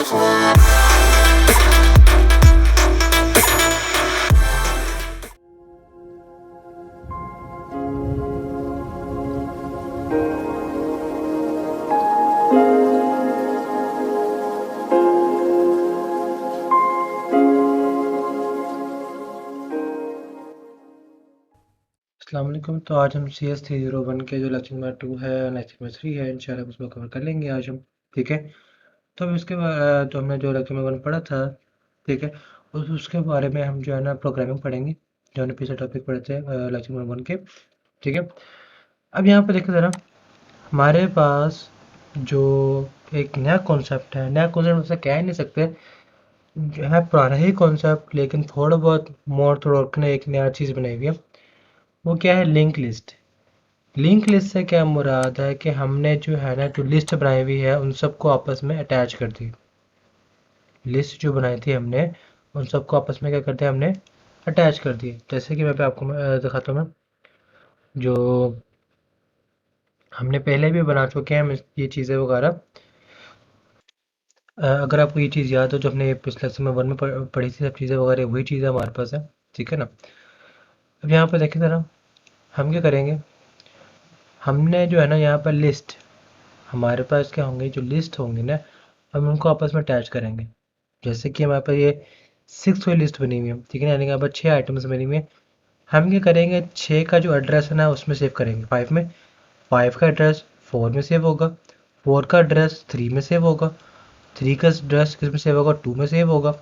अस्सलाम वालेकुम। तो आज हम CS 301 के जो लेक्चर नंबर 2 है लेक्चर नंबर 3 है इंशाल्लाह उसको कवर कर लेंगे आज हम। ठीक है, तो अभी उसके बाद तो हमने जो लेक्चर नंबर 1 पढ़ा था, ठीक है, उसके बारे में हम जो है ना प्रोग्रामिंग पढ़ेंगे, जो हमने पिछले टॉपिक पढ़े थे लेक्चर नंबर 1 के। ठीक है, अब यहाँ पर देखो ज़रा, हमारे पास जो एक नया कॉन्सेप्ट है, नया कॉन्सेप्ट उसे कह ही नहीं सकते, जो है पुराना ही कॉन्सेप्ट, लेकिन थोड़ा बहुत मोड़ तोड़ के एक नया चीज़ बनाई हुई है। वो क्या है? Link list. लिंक लिस्ट से क्या मुराद है कि हमने जो है ना जो लिस्ट बनाई हुई है उन सबको आपस में अटैच कर दी। लिस्ट जो बनाई थी हमने उन सबको आपस में क्या कर दिया? हमने अटैच कर दिए। जैसे कि मैं पे आपको दिखाता हूँ, मैं जो हमने पहले भी बना चुके हैं हम ये चीज़ें वगैरह। अगर आपको ये चीज़ याद हो जो हमने पिछले लेक्चर में 1 में पढ़ी थी, सब चीज़ें वगैरह वही चीज़ें हमारे पास है। ठीक है ना, अब यहाँ पर देखिए ज़रा, हम क्या करेंगे, हमने जो है ना यहाँ पर लिस्ट, हमारे पास क्या होंगे, जो लिस्ट होंगी ना, हम उनको आपस में अटैच करेंगे। जैसे कि हमारे पास ये 6 वाली लिस्ट बनी हुई है, ठीक है ना, यानी कि यहाँ पर 6 आइटम्स बनी हुई है। हम क्या करेंगे, 6 का जो एड्रेस है ना उसमें सेव करेंगे 5 में, 5 का एड्रेस 4 में सेव होगा, 4 का एड्रेस 3 में सेव होगा, 3 का एड्रेस किस में सेव होगा? 2 में सेव होगा,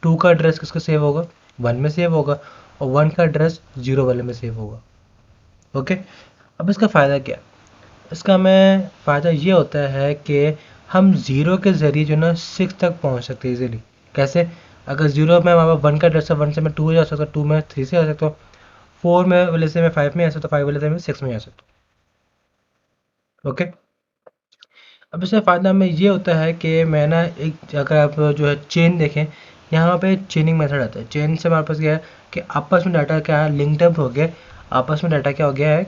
2 का एड्रेस किसका सेव होगा? 1 में सेव होगा, और 1 का एड्रेस 0 वाले में सेव होगा। ओके, अब इसका फ़ायदा क्या है? इसका हमें फ़ायदा ये होता है कि हम ज़ीरो के ज़रिए जो ना 6 तक पहुंच सकते हैं इजीली। कैसे? अगर ज़ीरो में हमारा 1 का एड्रेस है, 1 से मैं 2 जा सकता हूँ, 2 में 3 से आ सकता हूँ, 4 में वाले से मैं 5 में आ सकता हूँ, 5 वाले से मैं 6 में आ सकता हूँ। ओके, अब इससे फ़ायदा हमें ये होता है कि मैं ना एक, अगर आप जो है चेन देखें, यहाँ पे चेनिंग मेथड आता है। चेन से हमारे पास क्या है कि आपस में डाटा क्या है, लिंक्ड अप हो गया। आपस में डाटा क्या हो गया है?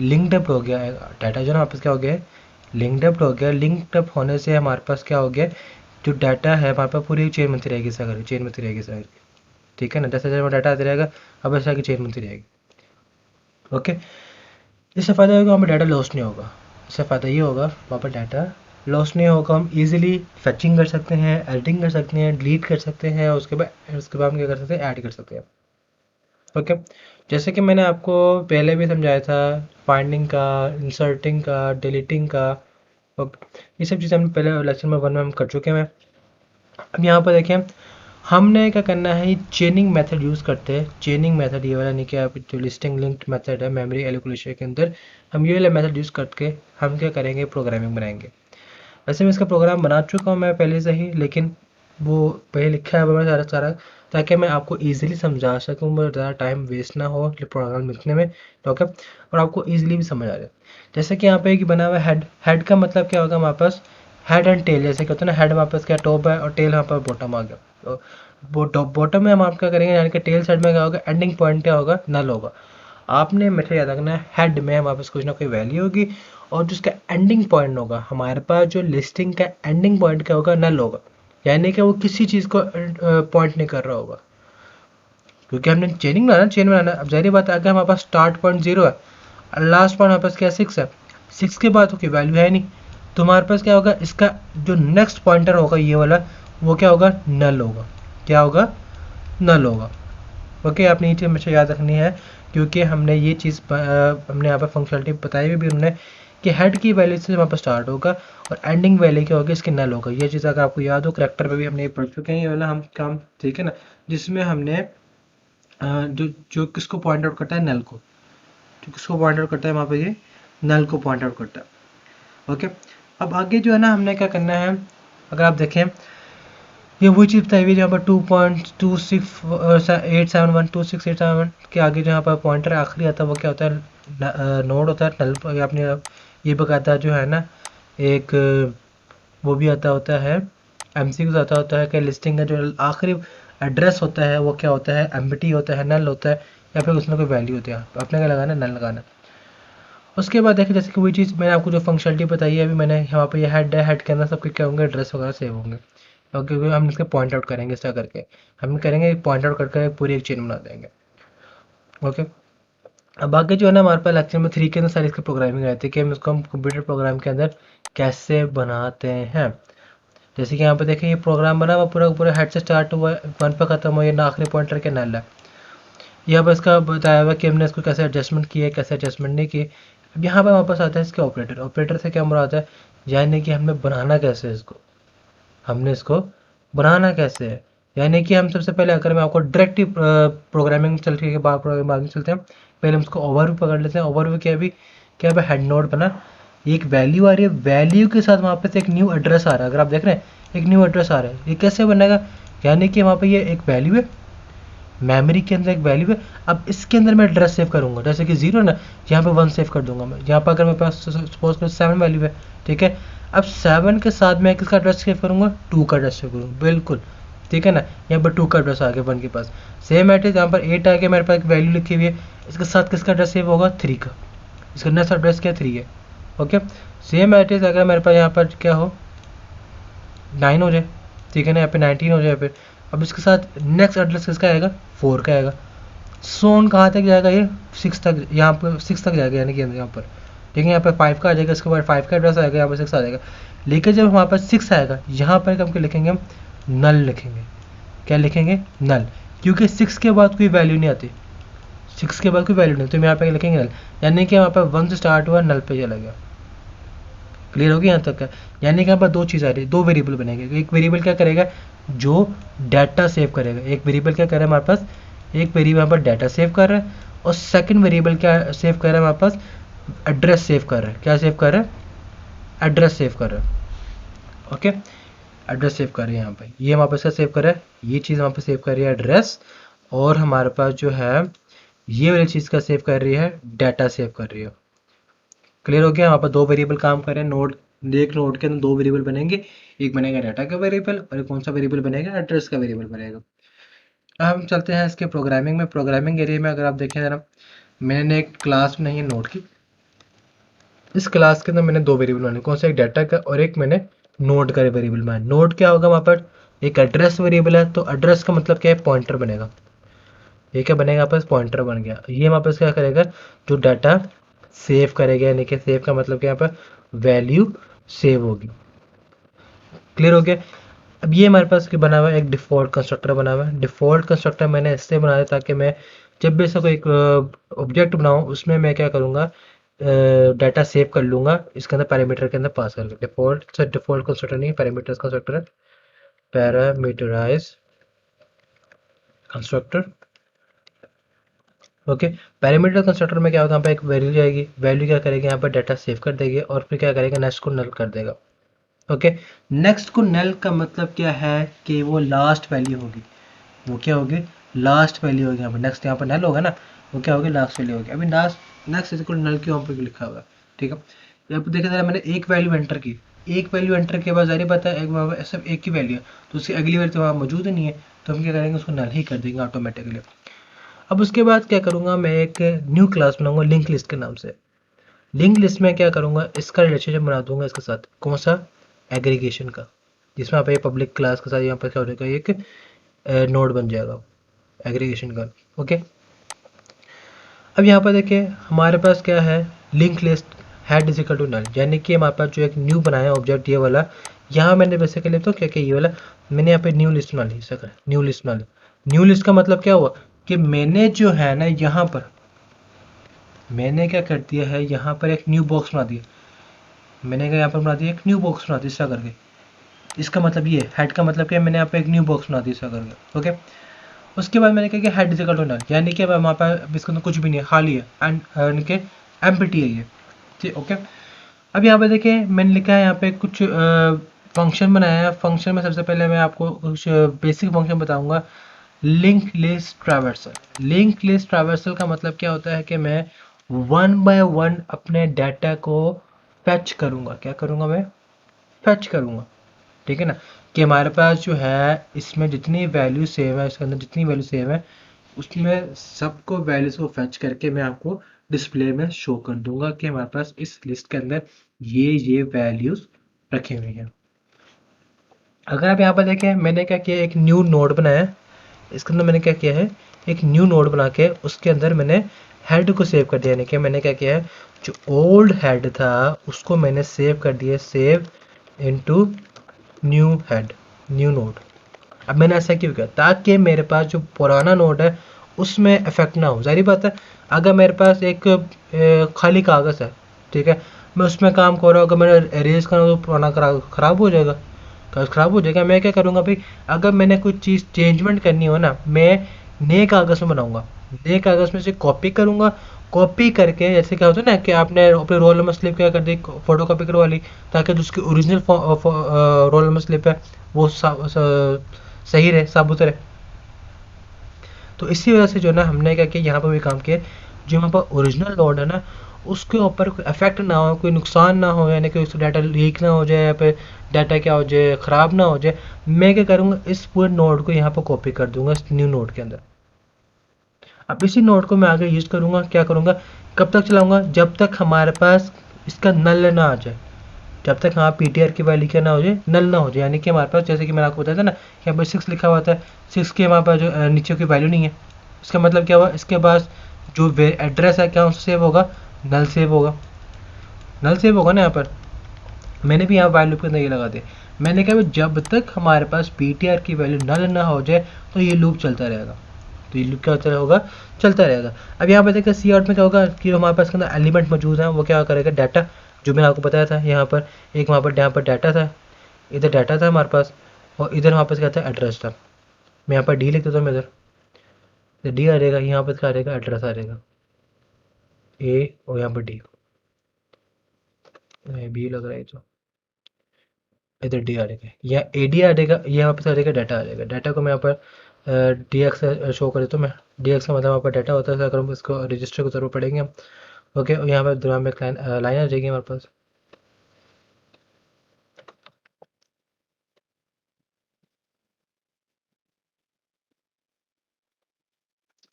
लिंक्ड अप हो गया है। डाटा जो है ना आपस क्या हो गया है? लिंक्ड अप हो गया। लिंक्ड अप होने से हमारे पास क्या हो गया, जो डाटा है हमारे पास पूरी चेन बनती रहेगी, ऐसा करके चेन बनती रहेगी सर। ठीक है ना, जैसे जैसे डाटा आते रहेगा अब ऐसा की चेन बनती रहेगी। ओके, इससे फ़ायदा होगा हमें डाटा लॉस नहीं होगा। इससे फ़ायदा ये होगा वहाँ पर डाटा लॉस नहीं होगा, हम इजीली फैचिंग कर सकते हैं, एडिटिंग कर सकते हैं, डिलीट कर सकते हैं, और उसके बाद हम क्या कर सकते हैं? ऐड कर सकते हैं। ओके, जैसे कि मैंने आपको पहले भी समझाया था, फाइंडिंग का, इंसर्टिंग का, डिलीटिंग का। ओके, ये सब चीज़ें हम पहले लेक्चर में 1 में हम कर चुके हैं। अब यहाँ पर देखें, हमने क्या करना है, चेनिंग मेथड यूज़ करते हैं। चेनिंग मेथड ये वाला नहीं कि आप जो लिस्टिंग लिंक्ड मेथड है मेमोरी एलोकेशन के अंदर, हम ये वाला मेथड यूज़ करके हम क्या करेंगे, प्रोग्रामिंग बनाएंगे। वैसे मैं इसका प्रोग्राम बना चुका हूँ मैं पहले से ही, लेकिन वो पहले लिखा है मैं सारा सारा, ताकि मैं आपको ईजिली समझा सकूँ, मुझे ज़्यादा टाइम वेस्ट ना हो प्रोग्राम लिखने में। ओके, और आपको ईजिली भी समझ आ जाए। जैसे कि यहाँ पे एक बना हुआ है हेड। हेड का मतलब क्या होगा हमारे पास? Head and tell. जैसे क्या होता है ना, हेड हमारे पास क्या टॉप है और टेल हमारे पास बॉटम आ गया। तो बॉटम में हम आप क्या करेंगे, यानी कि टेल साइड में क्या होगा, एंडिंग पॉइंट क्या होगा? नल होगा। आपने मेथड याद रखना है, हेड में हमारे पास कुछ ना कोई वैल्यू होगी, और जिसका एंडिंग पॉइंट होगा हमारे पास, जो लिस्टिंग का एंडिंग पॉइंट क्या होगा? नल होगा। यानी कि वो किसी चीज़ को पॉइंट नहीं कर रहा होगा, क्योंकि हमने चेनिंग बनाना, चेन बनाना। अब जाहिर बात है, अगर हमारे पास स्टार्ट पॉइंट 0 है और लास्ट पॉइंट हमारे पास क्या 6 है, 6 के बाद तो कोई वैल्यू है नहीं, तो हमारे पास क्या होगा, इसका जो नेक्स्ट पॉइंटर होगा ये वाला, वो क्या होगा? नल होगा। क्या होगा? नल होगा। ओके, आपने ये चीज़ हमेशा याद रखनी है, क्योंकि हमने ये चीज़ हमने यहाँ पर फंक्शनलिटी बताई भी उन्होंने कि हेड की वैल्यू से वहाँ पर स्टार्ट होगा और एंडिंग वैल्यू क्या होगी, इसकी नल होगा। ये चीज़ अगर आपको याद हो, करेक्टर पे भी हमने ये पढ़ चुके हैं ये वाला हम काम। ठीक है ना, जिसमें हमने जो जो किसको पॉइंट आउट करता है? नल को। जो किसको पॉइंट आउट करता है वहाँ पर? ये नल को पॉइंट आउट करता है। ओके, अब आगे जो है ना हमने क्या करना है, अगर आप देखें, ये वही चीज़ बताई हुई है जहाँ पर 2.26871 के आगे जहाँ पर पॉइंटर आखिरी आता है वो क्या होता है? नोड होता है। नल आपने ये बकायदा जो है ना एक वो भी आता होता है, MCQs आता होता है कि लिस्टिंग का जो आखिरी एड्रेस होता है वो क्या होता है? एम्प्टी होता है, नल होता है, या फिर उसमें कोई वैल्यू होती है। आपने क्या लगाना? नल लगाना। उसके बाद देखिए, जैसे कि वही चीज़ मैंने आपको जो फंक्शनलिटी बताई है अभी मैंने, यहाँ पे ये हेड है, हेड के अंदर सबके क्या होंगे? एड्रेस वगैरह सेव होंगे। और क्योंकि हम इसके पॉइंट आउट करेंगे इस तरह करके, हम करेंगे पॉइंट आउट करके पूरी एक चेन बना देंगे। ओके, अब आगे जो है ना हमारे पास लेक्चर नंबर 3 के अंदर सारी इसकी प्रोग्रामिंग रहती है कि हम कंप्यूटर प्रोग्राम के अंदर कैसे बनाते हैं। जैसे कि यहाँ पे देखिए ये प्रोग्राम बना हुआ पूरा पूरा हेड से स्टार्ट हुआ है, 1 पे खत्म हुआ, ये ना आखिरी पॉइंटर के नल है। यहाँ पर इसका बताया हुआ कि हमने इसको कैसे एडजस्टमेंट किए, कैसे एडजस्टमेंट नहीं किए। अब यहाँ पर वापस आता है इसके ऑपरेटर। ऑपरेटर से क्या मुराद है, यानी कि हमने बनाना कैसे है इसको, हमने इसको बनाना कैसे है। यानी कि हम सबसे पहले अगर मैं आपको डायरेक्ट प्रोग्रामिंग चल के बाद प्रोग्रामिंग चलते हैं, पहले हम इसको ओवरव्यू पकड़ लेते हैं। ओवरव्यू क्या है, हेड नोड बना, एक वैल्यू आ रही है, वैल्यू के साथ वहाँ पे से एक न्यू एड्रेस आ रहा है। अगर आप देख रहे हैं एक न्यू एड्रेस आ रहा है, ये कैसे बनेगा, यानी कि वहाँ पे ये एक वैल्यू है, मेमोरी के अंदर एक वैल्यू है। अब इसके अंदर मैं एड्रेस सेव करूंगा, जैसे कि 0 ना, यहाँ पे 1 सेव कर दूंगा मैं। यहाँ पर अगर मेरे पास सपोज करो 7 वैल्यू है, ठीक है। अब 7 के साथ मैं किसका एड्रेस सेव करूंगा, 2 का एड्रेस सेव करूँगा, बिल्कुल ठीक है ना। यहाँ पर 2 का एड्रेस आ गया 1 के पास। सेम एड्रेस यहाँ पर 8 आ गया, मेरे पास एक वैल्यू लिखी हुई है, इसके साथ किसका एड्रेस सेव होगा, 3 का। इसका नेक्स्ट एड्रेस क्या 3 है। ओके, सेम एड्रेस अगर मेरे पास यहाँ पर क्या हो 9 हो जाए, ठीक है ना, यहाँ पे 19 हो जाए फिर। अब इसके साथ नेक्स्ट एड्रेस किसका आएगा, 4 का आएगा। सोन कहाँ तक जाएगा, ये 6 तक, यहाँ पर 6 तक जाएगा, यानी कि यहाँ पर ठीक है। यहाँ पर 5 का आ जाएगा, इसके बाद 5 का एड्रेस आएगा, यहाँ पर 6 आ जाएगा। लेकिन जब हमारे पास 6 आएगा, यहाँ पर हम क्या लिखेंगे, हम नल लिखेंगे। क्या लिखेंगे, नल, क्योंकि 6 के बाद कोई वैल्यू नहीं आती, 6 के बाद कोई वैल्यू नहीं, तो हम यहाँ पे लिखेंगे नल। यानी कि यहाँ पर 1 से स्टार्ट हुआ, नल पे चला गया। क्लियर होगी यहाँ तक का। यानी कि यहाँ पर दो चीज़ आ रही है, दो वेरिएबल बनेंगे। एक वेरिएबल क्या करेगा, जो डाटा सेव करेगा। एक वेरिएबल क्या कर रहा है हमारे पास, एक वेरिएबल यहाँ पर डाटा सेव कर रहा है, और सेकंड वेरिएबल क्या सेव कर रहा है हमारे पास, एड्रेस सेव कर रहा है। क्या सेव कर रहा है, एड्रेस सेव कर रहा है। ओके, एड्रेस सेव कर रही है यहाँ पे, ये हमारे पास क्या सेव कर रहा है, ये चीज़ वहाँ पे सेव कर रही है एड्रेस। और हमारे पास जो है ये वाली चीज़ का सेव कर रही है, डाटा सेव कर रही है। क्लियर हो गया। वहाँ पर दो वेरिएबल काम कर रहे हैं, नोड, एक नोड के अंदर दो वेरिएबल बनेंगे, एक बनेगा डाटा का वेरिएबल और एक कौन सा वेरिएबल बनेगा, एड्रेस का वेरिएबल बनेगा। अब हम चलते हैं इसके प्रोग्रामिंग में। प्रोग्रामिंग एरिया में अगर आप देखें जरा, मैंने एक क्लास बनाई है नोड की। इस क्लास के अंदर मैंने दो वेरिएबल बनाए, कौन सा, एक डाटा का और एक मैंने नोड का वेरिएबल बनाया। नोड क्या होगा वहाँ पर, एक एड्रेस वेरिएबल है, तो एड्रेस का मतलब क्या है, पॉइंटर बनेगा। ये क्या बनेगा, आपस पॉइंटर बन गया। ये वापस क्या करेगा, जो डाटा सेव करेगा, यानी कि सेव का मतलब क्या, यहाँ पर वैल्यू सेव होगी। क्लियर हो गया। अब ये हमारे पास बना हुआ है, एक डिफ़ॉल्ट कंस्ट्रक्टर बना हुआ है। डिफ़ॉल्ट कंस्ट्रक्टर मैंने इससे बनाया ताकि मैं जब भी ऐसा कोई एक ऑब्जेक्ट बनाऊँ, उसमें मैं क्या करूँगा, डाटा सेव कर लूँगा इसके अंदर पैरामीटर के अंदर पास करके। डिफ़ॉल्ट कंस्ट्रक्टर नहीं, पैरामीटर्स कंस्ट्रक्टर है, parameterize constructor. Okay, parameter constructor में क्या होगा, यहाँ पे एक वैल्यू जाएगी, वैल्यू क्या करेगी, यहाँ पर डाटा सेव कर देगी और फिर क्या करेगा, नेक्स्ट को नल कर देगा। ओके, नेक्स्ट को नल का मतलब क्या है कि वो लास्ट वैल्यू होगी। वो क्या होगी, लास्ट वैल्यू होगी। यहाँ पर नेक्स्ट, यहाँ पर नल होगा ना, वो क्या होगी, लास्ट वैल्यू होगी। अभी लास्ट नेक्स्ट इज इक्वल नल क्यों यहाँ पर लिखा हुआ है, ठीक है। यहाँ पर देखा, मैंने एक वैल्यू एंटर की, एक वैल्यू एंटर के बाद जारी पता है एक सब एक ही वैल्यू है, तो उसकी अगली वैल्यू तो वहाँ मौजूद ही नहीं है, तो हम क्या करेंगे, उसको नल ही कर देंगे ऑटोमेटिकली। अब उसके बाद क्या करूँगा, मैं एक न्यू क्लास बनाऊंगा लिंक लिस्ट के नाम से। लिंक लिस्ट में क्या करूँगा, इसका रिलेशनशिप बना दूंगा इसके साथ, कौन सा, एग्रीगेशन का, जिसमें आप ये पब्लिक क्लास के साथ यहाँ पर क्या हो जाएगा, एक नोड बन जाएगा एग्रीगेशन का। ओके, अब यहाँ पर देखिए हमारे पास क्या है, link list head is equal to null, यानी कि हमारे पास जो एक न्यू बनाया ऑब्जेक्ट ये वाला, यहाँ मैंने बेसिकली तो क्या क्या ये वाला, मैंने यहाँ पे न्यू लिस्ट बना ली सर, न्यू लिस्ट बना ली। न्यू लिस्ट का मतलब क्या हुआ कि मैंने जो है ना यहाँ पर मैंने क्या कर दिया है, यहाँ पर एक न्यू बॉक्स बना दिया। मैंने क्या यहाँ पर बना दिया, एक न्यू बॉक्स बना दिया इस तरह करके। इसका मतलब ये हेड का मतलब क्या है, मैंने यहाँ पे एक न्यू बॉक्स बना दिया इस तरह करके। ओके, उसके बाद मैंने कहा कि head is equal to null, यानी कि अब वहाँ पर इसके अंदर कुछ भी नहीं है, खाली है, एंड यानी कि एम्प्टी है ये, ठीक। ओके, अब यहाँ पे देखिए मैंने लिखा है यहाँ पे कुछ फंक्शन बनाया है। फंक्शन में सबसे पहले मैं आपको कुछ बेसिक फंक्शन बताऊंगा। Link list traversal. Link list traversal का मतलब क्या होता है कि मैं वन बाय वन अपने डाटा को फैच करूंगा। क्या करूंगा, मैं फैच करूंगा, ठीक है ना। कि हमारे पास जो है इसमें जितनी वैल्यू सेव है, इसके अंदर जितनी वैल्यू सेव है, उसमें सबको वैल्यूज को फैच करके मैं आपको डिस्प्ले में शो कर दूंगा कि हमारे पास इस लिस्ट के अंदर ये वैल्यूज रखी हुई हैं। अगर आप यहाँ पर देखें, मैंने क्या किया, एक न्यू नोड बनाया है। इसके अंदर मैंने क्या किया है, एक न्यू नोड बना के उसके अंदर मैंने हेड को सेव कर दिया। यानी कि मैंने क्या किया है, जो ओल्ड हेड था उसको मैंने सेव कर दिया, save into new head, new node. अब मैंने ऐसा क्यों किया, ताकि मेरे पास जो पुराना नोड है उसमें इफेक्ट ना हो। जाहिर बात है, अगर मेरे पास एक खाली कागज़ है, ठीक है, मैं उसमें काम कर रहा हूँ, अगर मैंने एरेज करा तो पुराना खराब हो जाएगा, कागज़ ख़राब हो जाएगा। मैं क्या करूँगा भाई, अगर मैंने कुछ चीज़ चेंजमेंट करनी हो ना, मैं नए कागज़ में बनाऊँगा, नए कागज़ में से कॉपी करूँगा। कॉपी करके, जैसे क्या होता है ना कि आपने अपने रोल नंबर स्लिप क्या कर दी, फोटो कॉपी करवा ली, ताकि जो उसकी ओरिजिनल रोल नंबर स्लिप है वो सही रहे, साबुत रहे। तो इसी वजह से जो ना हमने क्या किया, यहाँ पर भी काम किया, जो यहाँ पर ओरिजिनल नोड है ना उसके ऊपर कोई इफेक्ट ना हो, कोई नुकसान ना हो, यानी कि उसका डाटा लीक ना हो जाए या फिर डाटा क्या हो जाए, ख़राब ना हो जाए। मैं क्या करूँगा, इस पूरे नोड को यहाँ पर कॉपी कर दूंगा इस न्यू नोड के अंदर। अब इसी नोड को मैं आगे यूज़ करूँगा, क्या करूँगा, कब तक चलाऊँगा, जब तक हमारे पास इसका नल ना आ जाए, जब तक हाँ पीटीआर की वैल्यू क्या ना हो जाए, नल ना हो जाए। यानी कि हमारे पास, जैसे कि मैंने आपको बताया था ना कि यहाँ पर 6 लिखा हुआ था, 6 के हमारे पास जो नीचे की वैल्यू नहीं है, इसका मतलब क्या हुआ, इसके पास जो एड्रेस है क्या सेव होगा, नल सेव होगा, नल सेव होगा ना यहाँ पर। मैंने भी यहाँ वाइल लूप के अंदर ये लगा दिया। मैंने कहा जब तक हमारे पास पीटीआर की वैल्यू नल ना हो जाए तो ये लूप चलता रहेगा, तो ये लूप क्या होता होगा, चलता रहेगा। अब यहाँ पे देखिए सी आउट में क्या होगा कि हमारे पास के अंदर एलिमेंट मौजूद है, वो क्या करेगा, डाटा, जो मैंने आपको बताया था यहाँ पर, एक वहाँ पर यहाँ पर डाटा था, इधर डाटा था हमारे पास, और इधर हमारे पास क्या था, एड्रेस था। मैं यहाँ पर डी लिख देता हूँ, इधर डी आ रहेगा, यहाँ पर क्या आ रहेगा, एड्रेस आ रहेगा, ए और यहाँ पर डी, बी लग रहा है तो इधर डी आ जाएगा या ए डी आ जाएगा, यहाँ पर आ जाएगा डाटा आ जाएगा। डाटा को मैं यहाँ पर डी एक्स शो कर देता हूँ मैं। डी एक्स का मतलब यहाँ पर डाटा होता है, अगर हम इसको रजिस्टर को ज़रूर पढ़ेंगे हम। ओके, और यहाँ पर दरम्यान में एक लाइन आ जाएगी हमारे पास।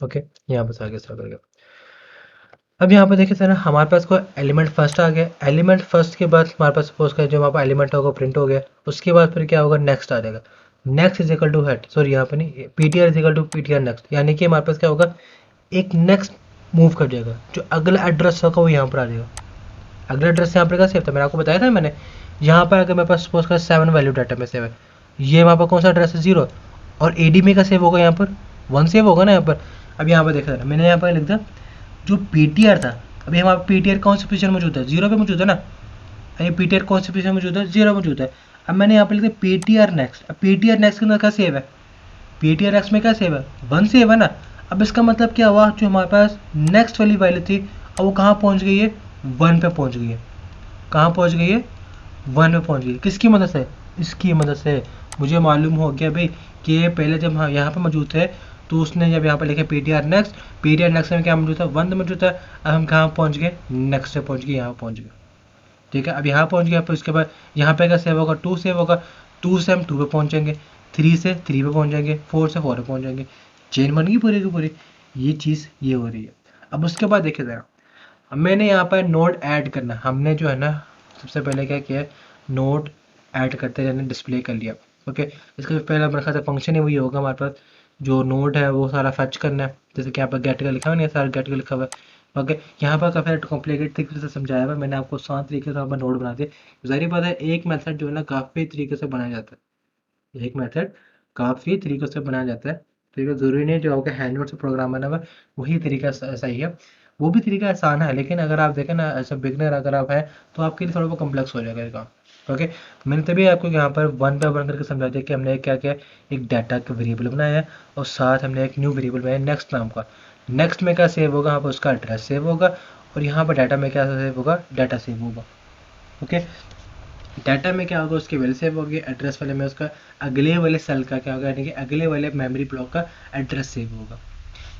ओके, यहाँ पर आगे स्टार्ट करेगा। अब यहाँ पर देखिए सर, हमारे पास कोई एलिमेंट फर्स्ट आ गया, एलिमेंट फर्स्ट के बाद हमारे पास सपोज का जो वहाँ पर एलिमेंट होगा प्रिंट हो गया, उसके बाद फिर क्या होगा, नेक्स्ट आ जाएगा। Next is equal to head, sorry यहाँ पर नहीं, P T R is equal to P T R next, यानी कि हमारे पास क्या होगा, एक नेक्स्ट मूव कर जाएगा, जो अगला एड्रेस होगा वो यहाँ पर आ जाएगा। अगला एड्रेस यहाँ पर का सेव था, मैंने आपको बताया था मैंने, यहाँ पर अगर मेरे पास सपोज का 7 वैल्यू डाटा में सेव है, ये वहाँ पर कौन सा एड्रेस है, 0, और ए डी में का सेव होगा यहाँ पर 1 सेव होगा ना यहाँ पर। अब यहाँ पर देखा मैंने यहाँ पर लिख दिया जो पी टी आर था, अभी हमारा पी टी आर कौन सी पोजीशन मौजूद है, 0 पे मौजूद है ना, ये पी टी आर कौन सी पोजीशन मौजूद है, 0 मौजूद है। अब मैंने यहाँ पर लिख दिया पी टी आर नेक्स्ट, अब पी टी आर नेक्स्ट के अंदर क्या सेव है, पी टी आर नेक्स्ट में क्या सेव है, 1 सेव है ना। अब इसका मतलब क्या हुआ, जो हमारे पास नेक्स्ट वाली वैल्यू थी अब वो कहाँ पहुँच गई है, 1 पे पहुँच गई है। कहाँ पहुँच गई है, 1 पे पहुँच गई। किसकी मदद से, इसकी मदद से। मुझे मालूम हो गया भाई कि ये पहले जब हम यहाँ पे मौजूद थे तो उसने जब यहाँ पर लिखे P T R next, P T R next में क्या मौजूद था, 1 मौजूद था। अब हम कहाँ पहुँच गए, नेक्स्ट से पहुँच गए, यहाँ पहुँच गए, ठीक है। अब यहाँ पहुँच गया, फिर उसके बाद यहाँ पे क्या सेव होगा, 2 सेव होगा, 2 से हम 2 पे पहुँचेंगे, 3 से 3 पे पहुँच जाएंगे, 4 से 4 पे पहुँच जाएंगे। चेन बन गई पूरी की पूरी। ये चीज़ ये हो रही है। अब उसके बाद देखिए ज़रा, अब मैंने यहाँ पर नोड ऐड करना, हमने जो है ना सबसे पहले क्या किया, नोड ऐड करते रहने, डिस्प्ले कर लिया। ओके, इसका जो पहला मेरे ख्याल से फंक्शन है वही होगा हमारे पास, जो नोड है वो सारा फैच करना है, जैसे कि यहाँ पर गेट का लिखा हुआ नहीं, सारा गेट का लिखा हुआ है। ओके, यहाँ पर काफ़ी कॉम्प्लिकेटेड तरीके से समझाया हुआ है, मैंने आपको आसान तरीके से यहाँ पर नोड बना दिया। ज़ाहिर बात है एक मेथड जो है ना काफ़ी तरीके से बनाया जाता है, एक मेथड काफ़ी तरीक़ों से बनाया जाता है। तो ये ज़रूरी नहीं जो आपका हैंड नोट से प्रोग्राम बना हुआ है वही तरीका सही है, वो भी तरीका आसान है, लेकिन अगर आप देखें ना एज अ बिगनर अगर आप हैं तो आपके लिए थोड़ा बहुत कम्प्लेक्स हो जाएगा ये काम। ओके, मैंने तभी आपको यहाँ पर 1 बाय 1 करके समझा दिया कि हमने क्या किया, एक डाटा का वेरिएबल बनाया है और साथ हमने एक न्यू वेरिएबल बनाया नेक्स्ट नाम का। नेक्स्ट में क्या सेव होगा, यहाँ पर उसका एड्रेस सेव होगा, और यहाँ पर डाटा में क्या सेव होगा, डाटा सेव होगा। ओके, डाटा में क्या होगा, उसकी वैल्यू सेव होगी, एड्रेस वाले में उसका अगले वाले सेल का क्या होगा, यानी कि अगले वाले मेमोरी ब्लॉक का एड्रेस सेव होगा।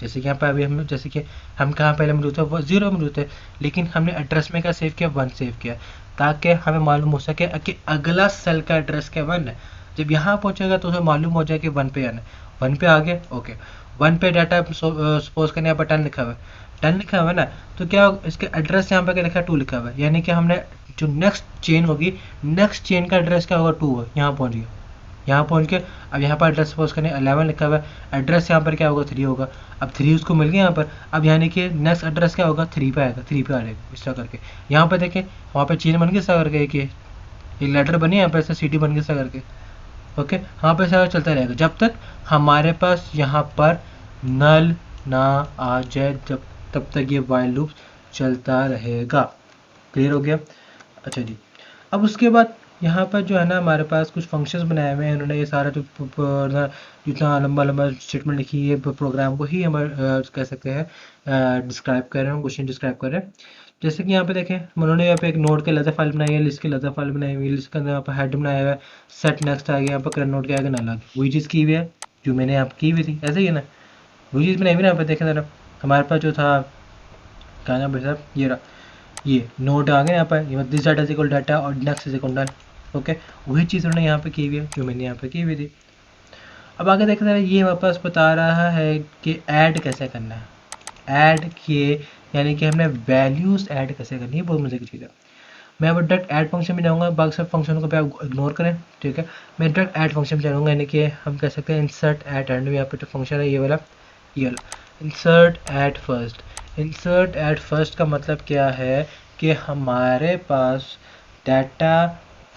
जैसे कि यहाँ पर अभी हम, जैसे कि हम कहाँ पहले मौजूद थे, वो 0 मौजूद थे, लेकिन हमने एड्रेस में क्या सेव किया, 1 सेव किया, ताकि हमें मालूम हो सके कि अगला सेल का एड्रेस क्या 1 है। जब यहाँ पहुँचेगा तो उसे मालूम हो जाए कि 1 पे आना है, 1 पे आ गए। ओके, 1 पे डाटा सपोज करने यहाँ पर 10 लिखा हुआ है, 10 लिखा हुआ है ना, तो क्या इसका एड्रेस यहाँ पर क्या लिखा है, 2 लिखा हुआ है, यानी कि हमने जो नेक्स्ट चेन होगी, नेक्स्ट चेन का एड्रेस क्या होगा, 2 है, यहाँ पहुँच गया। यहाँ पहुँच के अब यहाँ पर एड्रेस सपोज करें 11 लिखा हुआ है, एड्रेस यहाँ पर क्या होगा 3 होगा। अब 3 उसको मिल गया यहाँ पर। अब यानी कि नेक्स्ट एड्रेस क्या होगा 3 पे आएगा, 3 पे आ जाएगा इस तरह करके। यहाँ पर देखें वहाँ पर चेन बन गई इस तरह करके, एक लेटर बनी यहाँ पर ऐसे सिटी बन गई इस तरह करके। ओके, यहाँ पर ऐसा चलता रहेगा जब तक हमारे पास यहाँ पर नल ना आ जाए, जब तब तक ये वाइल लूप चलता रहेगा। क्लियर हो गया? अच्छा जी, अब उसके बाद यहाँ पर जो है ना हमारे पास कुछ फंक्शंस बनाए हुए हैं उन्होंने। ये सारा जो जितना लंबा लंबा स्टेटमेंट लिखी है प्रोग्राम को ही हम कह सकते हैं डिस्क्राइब कर रहे हैं, क्वेश्चन डिस्क्राइब कर रहे हैं। जैसे कि यहाँ पे देखें उन्होंने यहाँ पे एक नोड के लेजर फाइल बनाई है, लिस्ट की लेजर फाइल बनाई हुई है, लिस्ट के अंदर यहाँ पर हेड बनाया हुआ है, सेट नेक्स्ट आ गया, यहाँ पर करंट नोड के आगे ना लगे, वही चीज़ की हुई है जो मैंने यहाँ की हुई थी, ऐसे ही है ना, वही चीज़ बनाई हुई ना। यहाँ पर देखें जरा हमारे पास जो था क्या नाम भाई साहब, ये रहा, ये नोट आ गया यहाँ पर, ये this data is equal data और next is equal done. Okay, वही चीज़ उन्होंने यहाँ पे की हुई है जो मैंने यहाँ पे की हुई थी। अब आगे देखते हैं, ये वापस बता रहा है कि ऐड कैसे करना है, ऐड किए यानी कि हमने वैल्यूज़ ऐड कैसे करनी है, बहुत मजे की चीज़ है। मैं अब डायरेक्ट ऐड फंक्शन में जाऊँगा, बाकी सब फंक्शन को आप इग्नोर करें, ठीक है। मैं डायरेक्ट ऐड फंक्शन में जाऊँगा, यानी कि हम कह सकते हैं इंसर्ट ऐड एंड में यहाँ पे जो फंक्शन है ये वाला insert add first. Insert add first का मतलब क्या है कि हमारे पास डाटा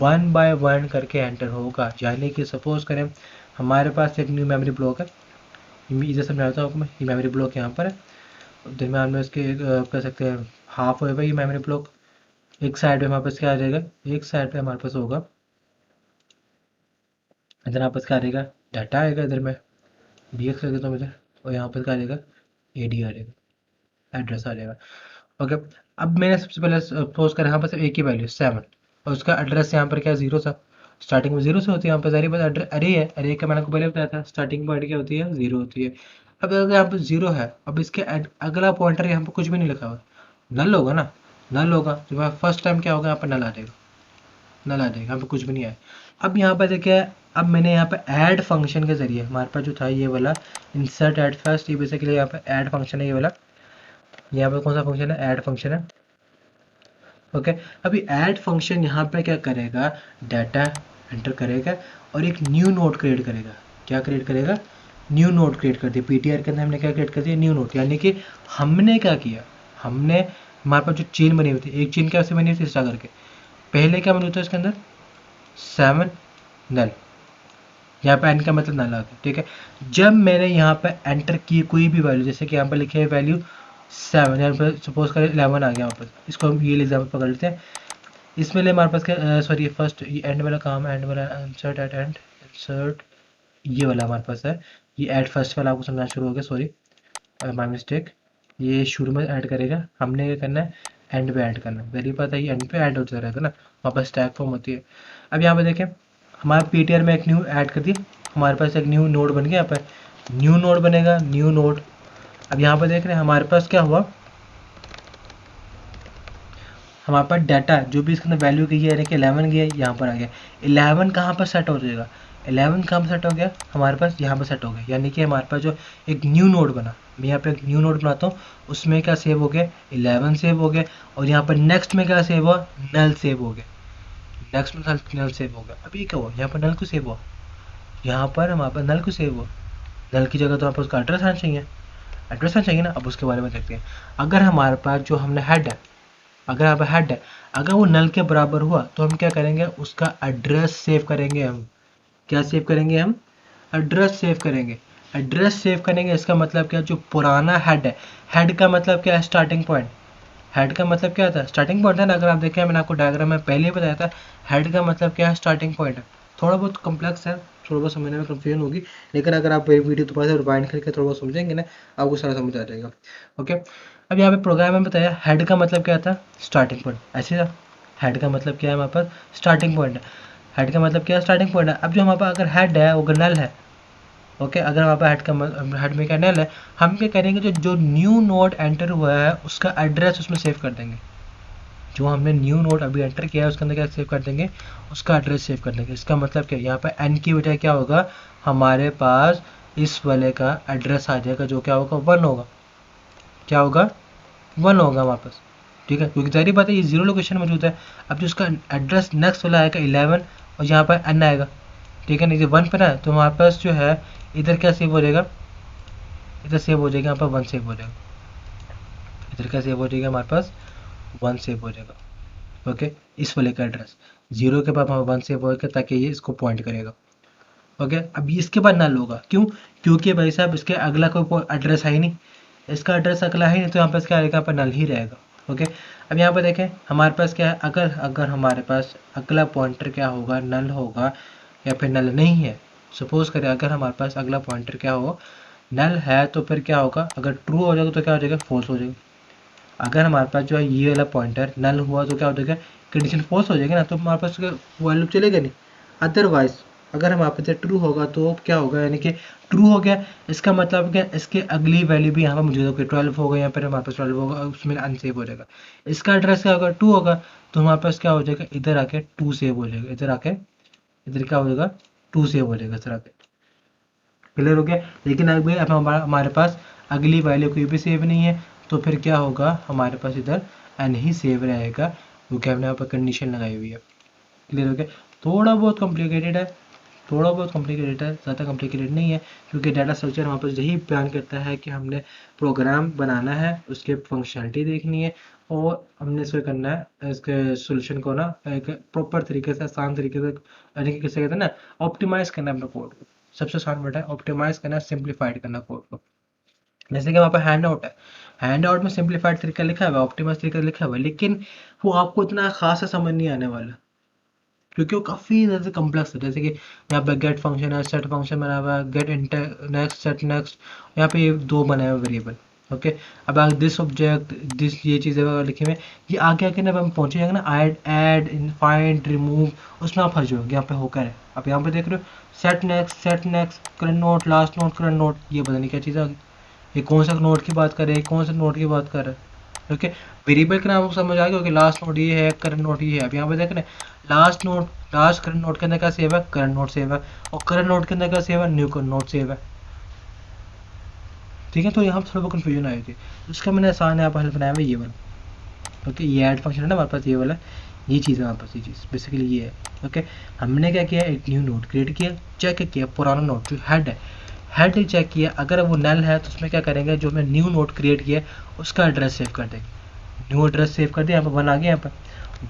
1 बाय 1 करके एंटर होगा। यानी कि सपोज करें हमारे पास एक न्यू मेमोरी ब्लॉक है, इधर समझाता हूँ मैं, ये मेमोरी ब्लॉक यहाँ पर है, दरम्यान में इसके कह सकते हैं हाफ होएगा ये मेमोरी ब्लॉक। एक साइड पे हमारे पास क्या आ जाएगा, एक साइड पे हमारे पास होगा, इधर हमारे पास क्या आ जाएगा, डाटा आएगा, इधर में डी एक्स लगे तो इधर, और यहाँ पर क्या आ जाएगा, ए डी आ जाएगा, एड्रेस आ जाएगा। ओके, अब मैंने सबसे पहले सपोज करें यहाँ पर सिर्फ एक ही वैल्यू 7 और उसका एड्रेस यहाँ पर क्या 0 था, स्टार्टिंग में 0 से होती है यहाँ पर, सारी बात एड्रेस अरे है, अरे का मैंने आपको पहले बताया था स्टार्टिंग पॉइंट क्या होती है 0 होती है। अब अगर यहाँ पर 0 है, अब इसके अगला पॉइंटर यहाँ पर कुछ भी नहीं लिखा हुआ, नल होगा ना, नल होगा जो फर्स्ट टाइम क्या होगा यहाँ पर नल आ जाएगा, नल आ जाएगा, यहाँ पे कुछ भी नहीं आया। अब यहाँ पर देखिए, अब मैंने यहाँ पे ऐड फंक्शन के जरिए हमारे पास जो था ये वाला इंसर्ट ऐड फर्स्ट, ये बेसिकली यहाँ पे ऐड फंक्शन है, ये वाला यहाँ पे कौन सा फंक्शन है, ऐड फंक्शन है। ओके, अभी ऐड फंक्शन यहाँ पे क्या करेगा, डाटा एंटर करेगा और एक न्यू नोड क्रिएट करेगा। क्या क्रिएट करेगा, न्यू नोड क्रिएट कर दिया। पीटीआर के अंदर हमने क्या क्रिएट कर दिया, न्यू नोड। यानी कि हमने क्या किया, हमने हमारे पास जो चेन बनी हुई थी, एक चेन कैसे बनी हुई थी इस तरह करके, पहले क्या बना था इसके अंदर 7 नल, यहाँ पे एन का मतलब नल आ गया, ठीक है। जब मैंने यहाँ पे एंटर की कोई भी वैल्यू, जैसे कि यहाँ पे लिखे है वैल्यू 7, यहाँ पे सपोज करें 11 आ गया वापस, इसको हम ये एग्जाम्पल पकड़ लेते हैं। इसमें ले हमारे पास क्या सॉरी फर्स्ट ये एंड वाला काम है, एंड वाला इंसर्ट एट एंड इंसर्ट, ये वाला हमारे पास है, ये ऐड फर्स्ट वाला आपको समझना शुरू हो गया, सॉरी माय मिस्टेक। ये शुरू में ऐड करेगा, हमने क्या करना है एंड पे ऐड करना है, वेरी पता है, ये एंड पे ऐड होता रहेगा ना, वहाँ पर स्टैक फॉर्म होती है। अब यहाँ पे देखें हमारे पीटीआर में एक न्यू ऐड कर दिया, हमारे पास एक न्यू नोड बन गया, यहाँ पर न्यू नोड बनेगा, न्यू नोड। अब यहाँ पर देख रहे हैं हमारे पास क्या हुआ, हमारे पास डाटा जो भी इसके अंदर वैल्यू गई है, यानी कि 11 गया यहाँ पर आ गया। 11 कहाँ पर सेट हो जाएगा, 11 कहाँ पर सेट हो गया, हमारे पास यहाँ पर सेट हो गया। यानी कि हमारे पास जो एक न्यू नोड बना, मैं यहाँ पे एक न्यू नोड बनाता हूँ, उसमें क्या सेव हो गया, 11 सेव हो गया। और यहाँ पर नेक्स्ट में क्या सेव हुआ, नल सेव हो गया, नेक्स्ट में नल सेव हो गया। अब ये क्या हुआ, यहाँ पर नल को सेव हुआ, यहाँ पर हमारे पास नल को सेव हुआ, नल की जगह तो आपको उसका एड्रेस आना चाहिए, एड्रेस आना चाहिए ना। अब उसके बारे में देखते हैं, अगर हमारे पास जो हमने हेड है, अगर यहाँ पर हेड है, अगर वो नल के बराबर हुआ तो हम क्या करेंगे, उसका एड्रेस सेव करेंगे। हम क्या सेव करेंगे, हम एड्रेस सेव करेंगे। एड्रेस सेव करेंगे इसका मतलब क्या, जो पुराना हेड है, हेड का मतलब क्या है, स्टार्टिंग पॉइंट। हेड का मतलब क्या था, स्टार्टिंग पॉइंट है ना। अगर आप देखें मैंने आपको डायग्राम में पहले ही बताया था, हेड का मतलब क्या है, स्टार्टिंग पॉइंट है। थोड़ा बहुत कॉम्प्लेक्स है, थोड़ा बहुत समझने में कंफ्यूजन होगी, लेकिन अगर आप वीडियो दोबारा से रिवाइंड करके थोड़ा बहुत समझेंगे ना, आपको सारा समझ आ जाएगा। ओके, अब यहाँ पे प्रोग्राम में बताया हेड का मतलब क्या था, स्टार्टिंग पॉइंट, ऐसे था। हेड का मतलब क्या है, हमारे पास स्टार्टिंग पॉइंट है। हेड का मतलब क्या है, स्टार्टिंग पॉइंट है। अब जो हमारे पास अगर हेड है वो नल है, ओके, अगर हमारे पास हेड में क्या नल है, हम क्या करेंगे, जो जो न्यू नोड एंटर हुआ है उसका एड्रेस उसमें सेव कर देंगे। जो हमने न्यू नोड अभी एंटर किया है उसके अंदर क्या सेव कर देंगे, उसका एड्रेस सेव कर देंगे। इसका मतलब क्या, यहाँ पर एन की बजाय क्या होगा, हमारे पास इस वाले का एड्रेस आ जाएगा, जो क्या होगा 1 होगा। क्या होगा, 1 होगा वापस, ठीक है, क्योंकि जाहिर बात है ये 0 लोकेशन मौजूद है। अब जो उसका एड्रेस नेक्स्ट वाला आएगा 11 और यहाँ पर एन आएगा, ठीक है ना, ये 1 पे ना, तो हमारे पास जो है इधर क्या सेव हो जाएगा, इधर सेव हो जाएगा, यहाँ पर 1 सेव हो जाएगा, इधर क्या सेव हो जाएगा, हमारे पास 1 सेव हो जाएगा। ओके, इस वाले का एड्रेस 0 के बाद हमारा 1 सेव होगा ताकि ये इसको पॉइंट करेगा। ओके, अब इसके बाद नल होगा, क्यों, क्योंकि भाई साहब इसके अगला कोई एड्रेस है ही नहीं, इसका एड्रेस अगला है नहीं, तो यहाँ पर क्या आएगा, यहाँ पर नल ही रहेगा। ओके, अब यहाँ पर देखें हमारे पास क्या है, अगर अगर हमारे पास अगला पॉइंटर क्या होगा, नल होगा या फिर नल नहीं है। सपोज करें अगर हमारे पास अगला पॉइंटर क्या हो, नल है, तो फिर क्या होगा, अगर ट्रू हो जाएगा तो क्या हो जाएगा, फॉल्स हो जाएगा। अगर हमारे पास जो है ये वाला पॉइंटर नल हुआ तो क्या हो जाएगा, कंडीशन फॉल्स हो जाएगी ना, तो हमारे पास वैल्यू चलेगा नहीं। अदरवाइज अगर हमारे पास ट्रू होगा तो क्या होगा, यानी कि ट्रू हो गया, इसका मतलब क्या, इसके अगली वैल्यू भी यहाँ पर मौजूद होगी, 12 होगा, यहाँ पर हमारे पास 12 होगा, उसमें अनसेव हो जाएगा। इसका एड्रेस क्या होगा, 2 होगा, तो हमारे पास क्या हो जाएगा, इधर आके 2 सेव हो जाएगा, इधर आके इधर क्या हो जाएगा, 2 सेव हो जाएगा, इधर आके। क्लियर हो गया। लेकिन अभी अब हमारे पास अगली वैल्यू कोई भी सेव नहीं है, तो फिर क्या होगा, हमारे पास इधर एन ही सेव रहेगा, क्योंकि हमने यहाँ पर कंडीशन लगाई हुई है। क्लियर हो गया। थोड़ा बहुत कॉम्प्लिकेटेड है, थोड़ा बहुत कॉम्प्लिकेटेड है, ज़्यादा कॉम्प्लिकेटेड नहीं है, क्योंकि डाटा स्ट्रक्चर हमारे पास यही बयान करता है कि हमने प्रोग्राम बनाना है, उसके फंक्शनलिटी देखनी है, और हमने इसको करना है, इसके सोल्यूशन को ना एक प्रॉपर तरीके से, आसान तरीके से, यानी कि किसे कहते हैं ना, ऑप्टिमाइज करना है अपना कोड को। सबसे आसान वर्ड है ऑप्टिमाइज करना, सिंप्लीफाइड करना कोड को। जैसे कि वहाँ पर हैंड आउट है, हैंड आउट में सिंप्लीफाइड तरीका लिखा हुआ है, ऑप्टिमाइज तरीका लिखा हुआ है, लेकिन वो आपको इतना खास समझ नहीं आने वाला, क्योंकि वो काफ़ी ज़्यादा कम्प्लेक्स है। जैसे कि यहाँ पे गेट फंक्शन है, सेट फंक्शन बना हुआ है, get inter next, set next, यहाँ पे ये 2 बनाए हुए वेरिएबल। ओके, अब आगे दिस ऑब्जेक्ट, दिस, ये चीज़ें वगैरह लिखी हुई हैं, ये आगे आके ना हम पहुँचे जाएंगे ना, ऐड फाइंड रिमूव, उसमें आप फंस जाओगे। यहाँ पे होकर है, आप यहाँ पे देख रहे हो, set next, current note, last note, current note, ये पता नहीं क्या चीज़ आ गई, ये कौन सा नोट की बात कर रहे हैं, कौन सा नोट की बात कर रहे हैं। ओके, वेरिएबल का नाम आपको समझ आ गया कि लास्ट नोट ये है, करंट नोट ये है। अब यहाँ पे देख रहे हैं, last note, last current note के अंदर क्या सेव है, करंट नोट सेव है, और करंट नोट के अंदर क्या सेव है, न्यू करंट नोट सेव है। ठीक है, तो यहाँ पर थोड़ा बहुत कन्फ्यूजन आई थी, उसका मैंने आसान यहाँ पर हल बनाया हुआ ये वाला। ओके, ये ऐड फंक्शन है ना हमारे पास, ये वाला, ये चीज़ है हमारे पास, ये चीज़ बेसिकली ये है। ओके, हमने क्या किया, एक न्यू नोट क्रिएट किया, चेक किया पुराना नोट जो हेड है, हेड चेक किया, अगर वो नल है तो उसमें क्या करेंगे, जो हमने न्यू नोट क्रिएट किया उसका एड्रेस सेव कर देंगे। न्यू एड्रेस सेव कर दिया, यहाँ पर 1 आ गया, यहाँ पर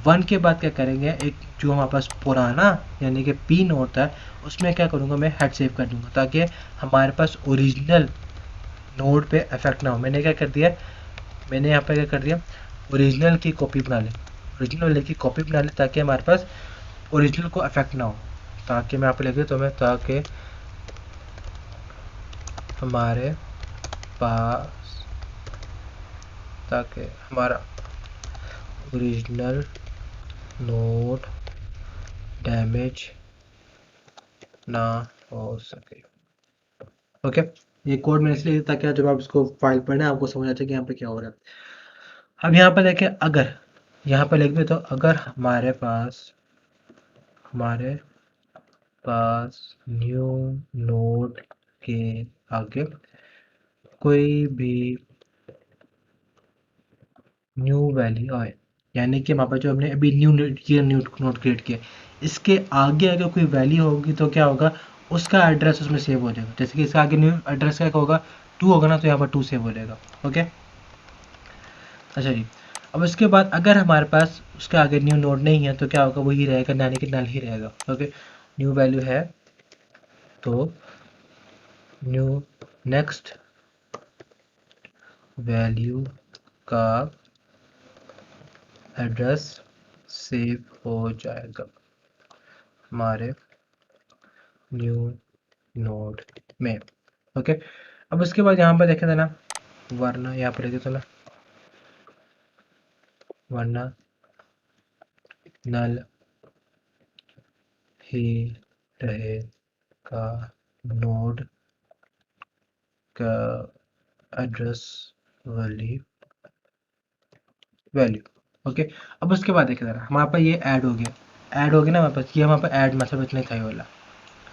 1 के बाद क्या करेंगे, एक जो हमारे पास पुराना यानी कि पी नोट है, उसमें क्या करूँगा, मैं हेड सेव कर दूँगा, ताकि हमारे पास ओरिजिनल नोड पे इफेक्ट ना हो। मैंने क्या कर दिया, मैंने यहाँ पर क्या कर दिया, ओरिजिनल की कॉपी बना ली, ओरिजिनल की कॉपी बना ली, ताकि हमारे पास ओरिजिनल को इफेक्ट ना हो। ताकि मैं यहाँ पे लिख देता हूँ, ताकि हमारे पास, ताकि हमारा ओरिजिनल नोड डैमेज ना हो सके। ओके, ये कोड मैंने इसलिए ताकि जब आप इसको फाइल पढ़ें आपको समझ आ जाए कि यहाँ पे क्या हो रहा है। अब यहाँ पे देखें, अगर यहाँ पे लिख दे, तो अगर हमारे पास न्यू नोड के आगे कोई भी न्यू वैल्यू आए, यानी कि हमारे पास जो हमने अभी न्यू नोड क्रिएट किया, इसके आगे अगर कोई वैल्यू होगी तो क्या होगा, उसका एड्रेस उसमें सेव हो जाएगा। जैसे कि इसका आगे न्यू एड्रेस क्या होगा, 2 होगा ना, तो यहाँ पर 2 सेव हो जाएगा। ओके, अच्छा जी। अब उसके बाद अगर हमारे पास उसके आगे न्यू नोड नहीं है तो क्या होगा, वही रहेगा, यानी कि नल ही रहेगा। ओके, न्यू वैल्यू है तो न्यू नेक्स्ट वैल्यू का एड्रेस सेव हो जाएगा हमारे न्यू नोड में। ओके, अब उसके बाद यहाँ पर देखे थे ना, वरना यहाँ पर देखे थे ना, वरना नल ही रहेगा नोड का एड्रेस वाली वैल्यू। ओके, अब उसके बाद देखे ज़रा, हमारे पास ये ऐड हो गया, ऐड हो गया ना हमारे पास, ये हमारे पास ऐड मतलब इतना ही था ये वाला।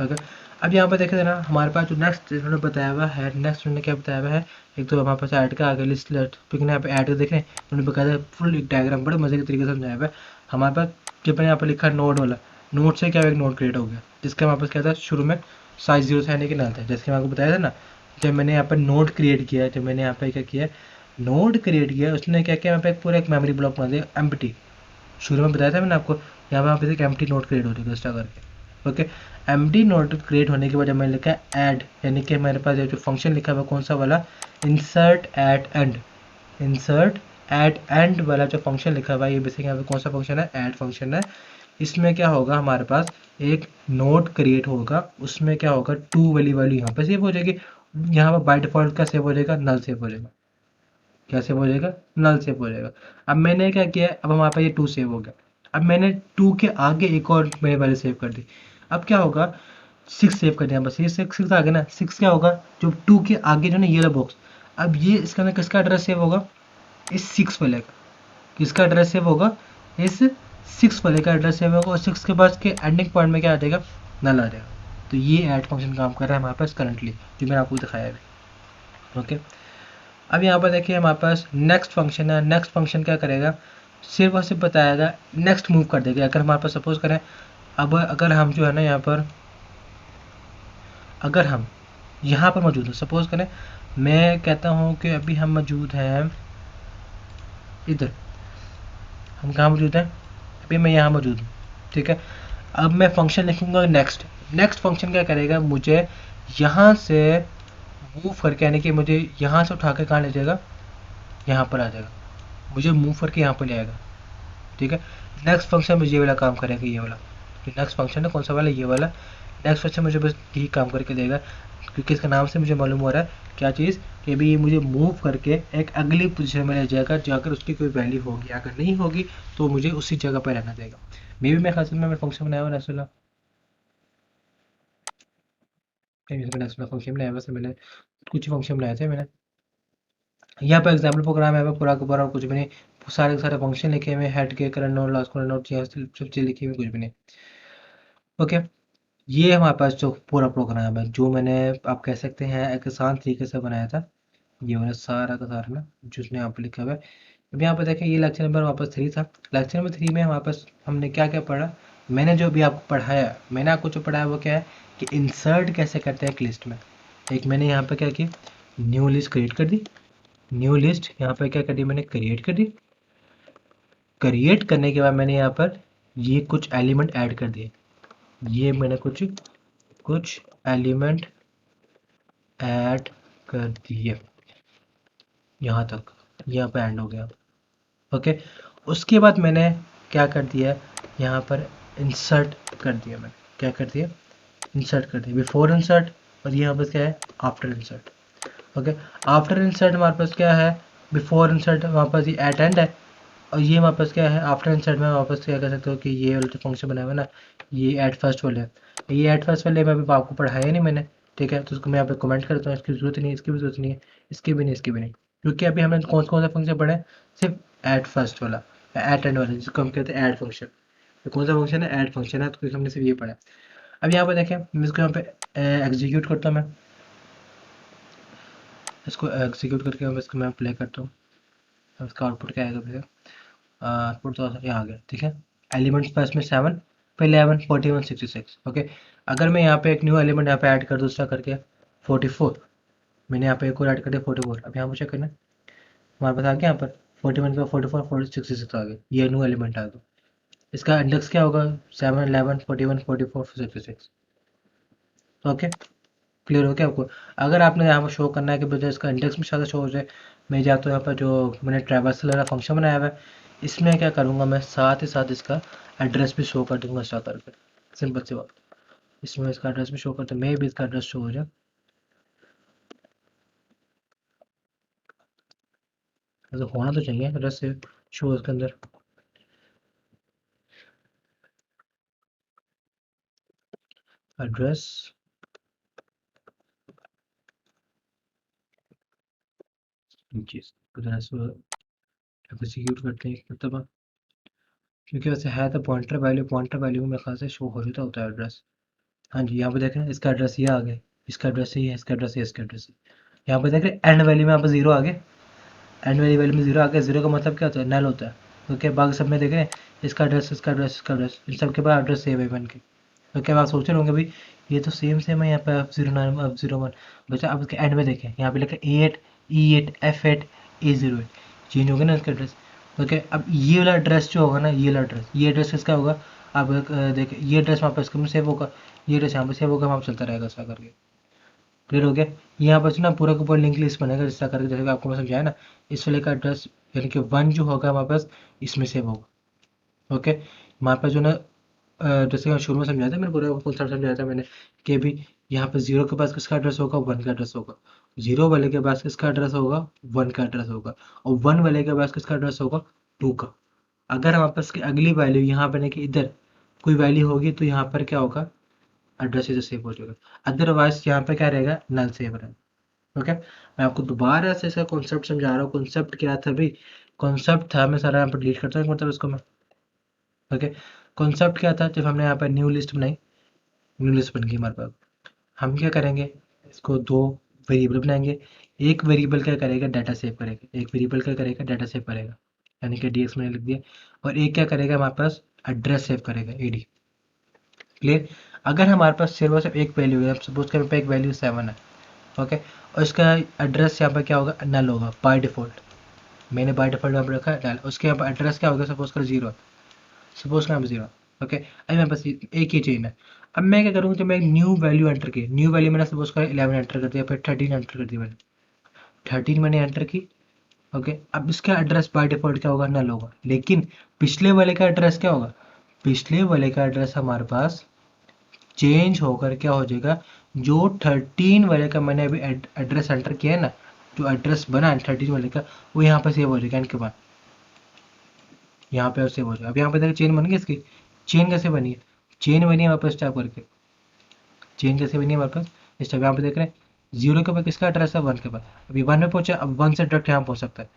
ओके, अब यहाँ पर देखे जना, हमारे पास जो नेक्स्ट इन्होंने बताया हुआ है, नेक्स्ट उन्होंने क्या बताया हुआ है, एक तो हमारे पास ऐड का आगे लिस्ट पिकने यहाँ पे ऐड देख रहे हैं, उन्होंने बकायदा फुल एक डायग्राम बड़े मजे के तरीके से समझाया हुआ है। हमारे पास जब यहाँ पर लिखा नोड वाला, नोड से क्या एक नोड क्रिएट हो गया, जिसका हमारे पास क्या था शुरू में साइज 0 से यानी कि नल था, जैसे मैं आपको बताया था ना। जब मैंने यहाँ पर नोड क्रिएट किया, जब मैंने यहाँ पर क्या किया, नोड क्रिएट किया, उसने क्या किया, यहाँ पे पूरा एक मेमोरी ब्लॉक बना दिया एम्प्टी। शुरू में बताया था मैंने आपको, यहाँ पे एक एम्प्टी नोड क्रिएट हो रही है एक्स्ट्रा करके। ओके, एम्प्टी नोड क्रिएट होने के बाद जब मैंने लिखा ऐड, यानी कि मेरे पास जो फंक्शन लिखा हुआ कौन सा वाला, insert at end, insert at end वाला जो फंक्शन लिखा हुआ है, ये बेसिकली यहाँ पे कौन सा फंक्शन है, ऐड फंक्शन है। इसमें क्या होगा, हमारे पास एक नोड क्रिएट होगा, उसमें क्या होगा, टू वाली वैल्यू यहाँ पे सेव हो जाएगी। यहाँ पर बाय डिफॉल्ट क्या सेव हो जाएगा, नल सेव हो जाएगा। क्या सेव हो जाएगा, नल सेव हो जाएगा। अब मैंने क्या किया, अब हमारे पास ये टू सेव हो गया। अब मैंने टू के आगे एक और मेरे वाले सेव कर दी। अब क्या होगा, सिक्स सेव कर दिया, बस ये सिक्स सिक्स आ गया ना। सिक्स क्या होगा, जो टू के आगे जो ना ये बॉक्स, अब ये इसके अंदर किसका एड्रेस सेव होगा, इस सिक्स वाले का। किसका एड्रेस सेव होगा, इस सिक्स वाले का एड्रेस सेव होगा, और सिक्स के बाद के एंडिंग पॉइंट में क्या आ जाएगा, नल आ जाएगा। तो ये ऐड फंक्शन काम कर रहा है हमारे पास करंटली, जो मैंने आपको दिखाया है। ओके, अब यहाँ पर देखिए हमारे पास नेक्स्ट फंक्शन है। नेक्स्ट फंक्शन क्या करेगा, सिर्फ और सिर्फ बताएगा, नेक्स्ट मूव कर देगा। अगर हमारे पास सपोज करें, अब अगर हम जो है ना यहाँ पर, अगर हम यहाँ पर मौजूद है, सपोज करें मैं कहता हूँ कि अभी हम मौजूद हैं इधर, हम कहाँ मौजूद हैं, अभी मैं यहाँ मौजूद हूँ, ठीक है। अब मैं फंक्शन लिखूंगा नेक्स्ट। नेक्स्ट फंक्शन क्या करेगा, मुझे यहाँ से मूव करके, यानी कि मुझे यहाँ से उठा के कहाँ ले जाएगा, यहाँ पर आ जाएगा, मुझे मूव करके यहाँ पर ले आएगा, ठीक है। नेक्स्ट फंक्शन मुझे ये वाला काम करेगा, ये वाला जो नेक्स्ट फंक्शन है कौन सा वाला, ये वाला। नेक्स्ट फंक्शन मुझे बस यही काम करके देगा, क्योंकि इसका नाम से मुझे मालूम हो रहा है क्या चीज़, कि अभी ये मुझे मूव करके एक अगली पोजीशन में ले जाएगा, जो अगर उसकी कोई वैल्यू होगी, अगर नहीं होगी तो मुझे उसी जगह पर रहना देगा। मे भी मैं खास में फंक्शन बनाया हुआ नेक्स्ट फंक्शन बनाया, वैसे मैंने कुछ फंक्शन बनाए थे मैंने। यहाँ पर एग्जाम्पल प्रोग्राम है, पूरा का पूरा कुछ भी नहीं, सारे के सारे फंक्शन लिखे हुए, हेड के, current node, last current node, सब चीज़ लिखी हुई, कुछ भी नहीं। ओके, ये हमारे पास जो पूरा प्रोग्राम है, जो मैंने आप कह सकते हैं एक आसान तरीके से बनाया था, ये वाला सारा का सारा ना, जो उसने यहाँ पे लिखा हुआ है। अब यहाँ पे देखें, ये लेक्चर नंबर वापस 3 था। लेक्चर नंबर 3 में हमारे पास हमने क्या क्या पढ़ा, मैंने जो भी आपको पढ़ाया, मैंने आपको जो पढ़ाया वो क्या है कि इंसर्ट कैसे करते हैं एक लिस्ट में। एक मैंने यहाँ पे क्या किया, न्यू लिस्ट क्रिएट कर दी। न्यू लिस्ट यहाँ पे क्या कर दी, मैंने क्रिएट कर दी। क्रिएट करने के बाद मैंने यहाँ पर ये कुछ एलिमेंट ऐड कर दिए। ये मैंने कुछ कुछ एलिमेंट ऐड कर दिए, यहाँ तक, यहाँ पे एंड हो गया। ओके, उसके बाद मैंने क्या कर दिया, यहाँ पर इंसर्ट कर दिया। मैंने क्या कर दिया, इंसर्ट कर दिया, बिफोर इंसर्ट, और यहाँ पर क्या है, after insert. Okay, after insert हमारे पास क्या है, बिफोर इंसर्ट हमारे पास ये एट एंड है, और ये हमारे पास क्या है, आफ्टर इंसर्ट में वापस क्या कर सकते हो कि ये वाला जो फंक्शन बनाया हुआ है ना, ये एट फर्स्ट वाले है। ये एट फर्स्ट वाले में अभी आपको पढ़ाया नहीं मैंने, ठीक है, तो उसको मैं यहाँ पे कमेंट करता हूँ, इसकी जरूरत नहीं है, इसकी भी जरूरत नहीं है, इसकी भी नहीं, इसकी भी नहीं, क्योंकि अभी हमने कौन कौन सा फंक्शन पढ़ा है, सिर्फ एट फर्स्ट वाला, एट एंड वाला, जिसको हम कहते हैं ऐड फंक्शन। तो कौन सा फंक्शन है, ऐड फंक्शन है, तो हमने सिर्फ ये पढ़ा है। अब यहाँ पे देखें, मैं इसको यहाँ पे एग्जीक्यूट करता हूँ, मैं इसको एग्जीक्यूट करके इसको मैं प्ले करता हूँ। अब इसका आउटपुट क्या आएगा भैया, आउटपुट तो ये आ गया, ठीक है। एलिमेंट्स पास में 7, फिर 11, 41, 66। ओके, अगर मैं यहाँ पे एक न्यू एलिमेंट यहाँ पे ऐड कर दूसरा करके 44, मैंने यहाँ पे एक और ऐड कर दिया 44। अब यहाँ पर चेक करना, हमारे पास आ गया यहाँ पर 41 का 44, 40, 66 आ गया, ये न्यू एलिमेंट आ गया। इसका इंडेक्स क्या होगा, 7, 11, 41, 44, 66। ओके, क्लियर हो गया आपको। अगर आपने यहाँ पर शो करना है कि बजाय इसका इंडेक्स में ज़्यादा शो हो जाए, मैं जाता हूँ यहाँ पर जो मैंने ट्रैवर्सल वाला फंक्शन बनाया हुआ है, इसमें क्या करूँगा, मैं साथ ही साथ इसका एड्रेस भी शो कर दूंगा स्टार करके। सिंपल सी बात, इसमें इसका एड्रेस भी शो करता है, मैं भी इसका एड्रेस शो हो जाए, तो होना तो चाहिए एड्रेस से शो इसके अंदर। एड्रेस चीज एड्रेस एग्जीक्यूट करते हैं मतलब, क्योंकि वैसे है तो पॉइंटर वैल्यू में मेरे ख्याल से शो हो जाता होता है एड्रेस। हाँ जी, यहाँ पे देखें इसका एड्रेस ये आ गया, इसका एड्रेस ये है, इसका एड्रेस ये, इसका एड्रेस यहाँ पे देख रहे एंड वैल्यू में यहाँ पे जीरो आ गया, एंड वाली वैल्यू में जीरो आ गया। जीरो का मतलब क्या होता है, नल होता है। ओके, बाकी सब में देख रहे हैं इसका एड्रेस, इसका एड्रेस, इसका एड्रेस, इन सब के बाद एड्रेस सेव है बन के। तो क्या आप सोच रहे होंगे भाई ये तो सेम सेम है, यहाँ पे F09 F01। बच्चा अब इसके एंड में देखें, यहाँ पे लिखा A8 E8 F8 A08, change हो गया ना इसका एड्रेस। ओके, अब ये वाला एड्रेस जो होगा ना, ये वाला एड्रेस, ये एड्रेस किसका होगा? आप देखिए ये एड्रेस वहाँ पे इसके में सेव होगा, ये एड्रेस यहाँ पे सेव होगा, वहाँ पे चलता रहेगा ऐसा करके। क्लियर हो गया? यहाँ पर से ना पूरा का पूरा लिंक लिस्ट बनेगा जिस तरह करके, जैसे कि आपको मैं समझाया ना, इस वाले का एड्रेस यानी कि 1 जो होगा हमारे पास इसमें सेव होगा। ओके, हमारे पास जो ना जैसे मैं शुरू में समझाया था, मैंने पूरा कॉन्सेप्ट समझाया था मैंने कि भी यहाँ पे 0 के पास किसका एड्रेस होगा? 1 का एड्रेस होगा। 0 वाले के पास किसका एड्रेस होगा? 1 का एड्रेस होगा। और 1 वाले के पास किसका एड्रेस होगा? 2 का। अगर हमारे पास की अगली वैल्यू यहाँ पे नहीं कि इधर कोई वैल्यू होगी तो यहाँ पर क्या होगा? एड्रेस इधर सेव हो जाएगा। अदरवाइज यहाँ पे क्या रहेगा? नल सेव रहेगा। ओके, मैं आपको दोबारा से इसका कॉन्सेप्ट समझा रहा हूँ। कॉन्सेप्ट क्या था भाई? कॉन्सेप्ट था, मैं सारा यहाँ पर डिलीट करता हूँ मतलब इसको मैं। ओके, कॉन्सेप्ट क्या था? जब हमने यहाँ पर न्यू लिस्ट बनाई, न्यू लिस्ट बन गई हमारे पास, हम क्या करेंगे? इसको दो वेरिएबल बनाएंगे। एक वेरिएबल क्या करेगा? डाटा सेव करेगा। एक वेरिएबल क्या करेगा? डाटा सेव करेगा, यानी कि dx मैंने लिख दिया। और एक क्या करेगा? हमारे पास एड्रेस सेव करेगा, ad। क्लियर? अगर हमारे पास सिर्फ और सिर्फ एक वैल्यू है, सपोज करें पे एक वैल्यू 7 है, ओके, और इसका एड्रेस यहाँ पर क्या होगा? नल होगा बाय डिफॉल्ट। मैंने बाय डिफॉल्ट यहाँ पर रखा है नल। उसके यहाँ पर एड्रेस क्या होगा? सपोज कर 0, सपोज करें 0। ओके, अभी मेरे पास एक ही चेन है। अब मैं क्या करूँगा? जब मैं न्यू वैल्यू एंटर की, न्यू वैल्यू मैंने सपोज कर 11 एंटर कर दिया, फिर 13 एंटर कर दिया मैंने, 13 मैंने एंटर की। ओके, अब इसका एड्रेस बाय डिफॉल्ट क्या होगा? नल होगा। लेकिन पिछले वाले का एड्रेस क्या होगा? पिछले वाले का एड्रेस हमारे पास चेंज होकर क्या हो जाएगा? जो 13 वाले का मैंने अभी एड्रेस एंटर किया है ना, जो एड्रेस बना है 13 वाले का, वो यहाँ पर सेव हो जाएगा इनके बाद, यहाँ पे सेव हो जाएगा। अब यहाँ पे देखो चेन बन गई इसकी। चेन कैसे बनी है? चेन बनी है हमारे पास टाइप करके। चेन कैसे बनी है हमारे पास? इस टाइप यहाँ पे देख रहे हैं, 0 के बाद किसका एड्रेस है? 1 के बाद। अभी 1 में पहुंचा, अब 1 से डायरेक्ट यहाँ पहुंच सकता है।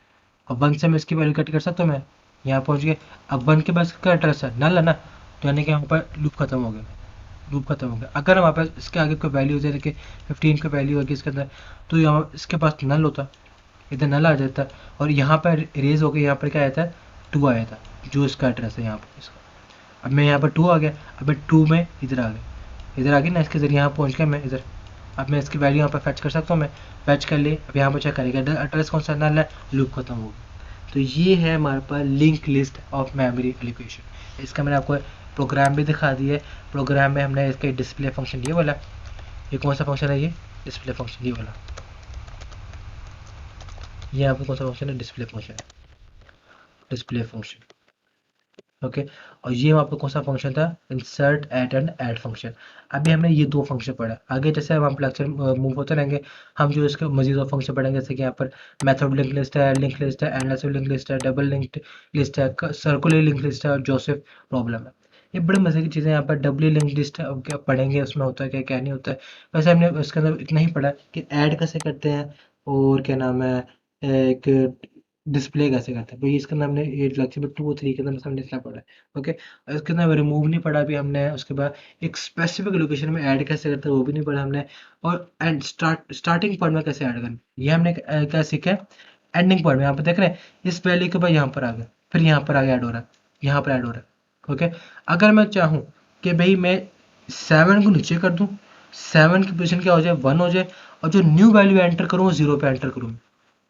अब 1 से मैं इसकी वैल्यू कट कर सकता हूँ मैं, यहाँ पहुंच गया। अब 1 के पास किसका एड्रेस है? नल है ना, तो यानी कि यहाँ पर लूप खत्म हो गया, लूप खत्म हो गया। अगर हमारे पास इसके आगे कोई वैल्यू होती है, देखिए 15 की वैल्यू होगी इसके अंदर, तो यहाँ इसके पास नल होता, इधर नल आ जाता, और यहाँ पर रेज हो गया, यहाँ पर क्या आया था? 2 आया था, जो इसका एड्रेस है यहाँ पर इसका। अब मैं यहाँ पर 2 आ गया, अब मैं 2 में इधर आ गया, इधर आ गया ना, इसके जरिए यहाँ पहुँच गया मैं इधर। अब मैं इसकी वैल्यू यहाँ पर फैच कर सकता हूँ मैं, फैच कर लिए। अब यहाँ पर चेक करेगा एड्रेस कौन सा नल है, लूप खत्म हो गया। तो ये है हमारे पास link list of memory allocation. इसका मैंने आपको प्रोग्राम भी दिखा दिया है। प्रोग्राम में हमने इसके डिस्प्ले फंक्शन ये वाला, ये कौन सा फंक्शन है? ये डिस्प्ले फंक्शन ये वाला, ये यहाँ पर कौन सा फंक्शन है? Display function, display function. Okay, और ये वहाँ पर कौन सा फंक्शन था? Insert at end add function. अभी हमने ये दो फंक्शन पढ़ा। आगे जैसे हम लेक्चर मूव होते रहेंगे, हम जो इसके मजीद और फंक्शन पढ़ेंगे, जैसे कि यहाँ पर मेथड लिंक लिस्ट है, लिंक लिस्ट है, एंडलेस लिंक लिस्ट है, डबल लिंक लिस्ट है, सर्कुलर लिंक लिस्ट है, और जोसेफ प्रॉब्लम है। ये बड़े मजे की चीज़ें यहाँ पर डबल लिंक लिस्ट है। अब क्या पढ़ेंगे उसमें होता है क्या, क्या नहीं होता है। वैसे हमने उसके अंदर इतना ही पढ़ा कि ऐड कैसे करते हैं, और क्या नाम है, एक डिस्प्ले कैसे करते हैं भाई। इसके अंदर हमने ये लेक्चर में 2 और 3 के अंदर हमने इतना पढ़ा है। ओके, और इसके अंदर रिमूव नहीं पढ़ा अभी हमने। उसके बाद एक स्पेसिफिक लोकेशन में ऐड कैसे करते हैं वो भी नहीं पढ़ा हमने। और एंड स्टार्टिंग पॉइंट में कैसे ऐड करना, ये हमने क्या सीखा है? एंडिंग पॉइंट में यहाँ पर देख रहे हैं, इस वैल्यू के बाद यहाँ पर आ गया, फिर यहाँ पर आगे ऐड हो रहा है, यहाँ पर ऐड हो रहा है। ओके, अगर मैं चाहूँ कि भाई मैं 7 को नीचे कर दूँ, 7 की पोजिशन क्या हो जाए? 1 हो जाए, और जो न्यू वैल्यू एंटर करूँ वो 0 पे एंटर करूँ।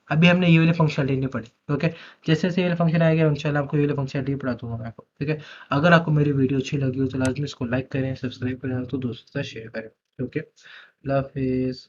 अभी हमने ये वाले फंक्शनलिटी नहीं पढ़ी। ओके, जैसे जैसे ये वाला फंक्शन आएगा इंशाल्लाह आपको ये वाले फंक्शनलिटी पढ़ा दूंगा मैं आपको। ठीक है, अगर आपको मेरी वीडियो अच्छी लगी हो तो लाजमी इसको लाइक करें, सब्सक्राइब करें, तो दोस्तों के साथ शेयर करें। ओके, अल्लाह हाफिज़।